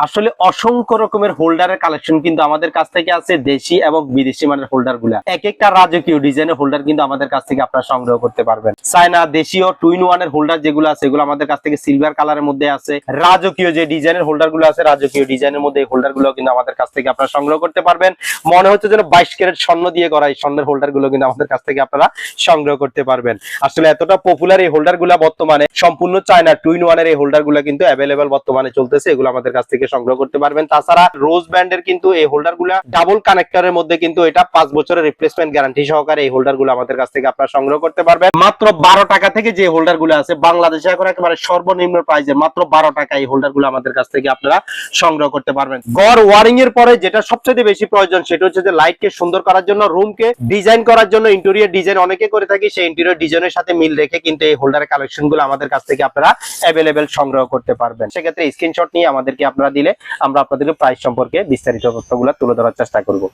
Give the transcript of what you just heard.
আসলে অসংখ্য রকমের হোল্ডারের কালেকশন কিন্তু আমাদের কাছ থেকে আছে, দেশি এবং বিদেশি মানের হোল্ডার গুলা। এক একটা রাজকীয় ডিজাইনের হোল্ডার কিন্তু আমাদের কাছ থেকে আপনারা সংগ্রহ করতে পারবেন। চায়না দেশীয় 2-in-1 এর হোল্ডার যেগুলো আছে এগুলো আমাদের কাছ থেকে সিলভার কালারের মধ্যে আছে। রাজকীয় যে ডিজাইনের হোল্ডার গুলো আছে, রাজকীয় ডিজাইনের মধ্যে এই হোল্ডার গুলো কিন্তু আমাদের কাছ থেকে আপনারা সংগ্রহ করতে পারবেন। মনে হচ্ছে যেন 22 ক্যারেট স্বর্ণ দিয়ে করা এই স্বর্ণের হোল্ডার গুলো কিন্তু আমাদের কাছ থেকে আপনারা সংগ্রহ করতে পারবেন। আসলে এতটা পপুলার এই হোল্ডার গুলা বর্তমানে সম্পূর্ণ চায়না 2-in-1 এর এই হোল্ডার গুলা কিন্তু অ্যাভেলেবেল বর্তমানে চলতেছে, এগুলো আমাদের কাছ থেকে সংগ্রহ করতে পারবেন। তাছাড়া রোজ ব্যান্ডের কিন্তু এই হোল্ডার গুলা ডাবল কানেক্টরের মধ্যে কিন্তু এটা 5 বছরের রিপ্লেসমেন্ট গ্যারান্টি সহকারে এই হোল্ডার গুলো আমাদের কাছ থেকে আপনারা সংগ্রহ করতে পারবেন। মাত্র 12 টাকা থেকে যে হোল্ডার গুলো আছে বাংলাদেশে এখন একেবারে সর্বনিম্ন প্রাইসে মাত্র 12 টাকা এই হোল্ডার গুলো আমাদের কাছ থেকে আপনারা সংগ্রহ করতে পারবেন। ঘর ওয়ারিং এর পরে যেটা সবচেয়ে বেশি প্রয়োজন সেটা হচ্ছে যে লাইটকে সুন্দর করার জন্য, রুমকে ডিজাইন করার জন্য ইন্টেরিয়র ডিজাইন অনেকে করে থাকি, সেই ইন্টেরিয়র ডিজাইনের সাথে মিল রেখে কিন্তু এই হোল্ডারের কালেকশন গুলো আমাদের কাছ থেকে আপনারা অ্যাভেলেবেল সংগ্রহ করতে পারবেন। সেক্ষেত্রে স্ক্রিনশট নিয়ে আমাদেরকে আপনারা দিলে আমরা আপনাদের প্রাইস সম্পর্কে বিস্তারিত তথ্যগুলো তুলে ধরার চেষ্টা করব।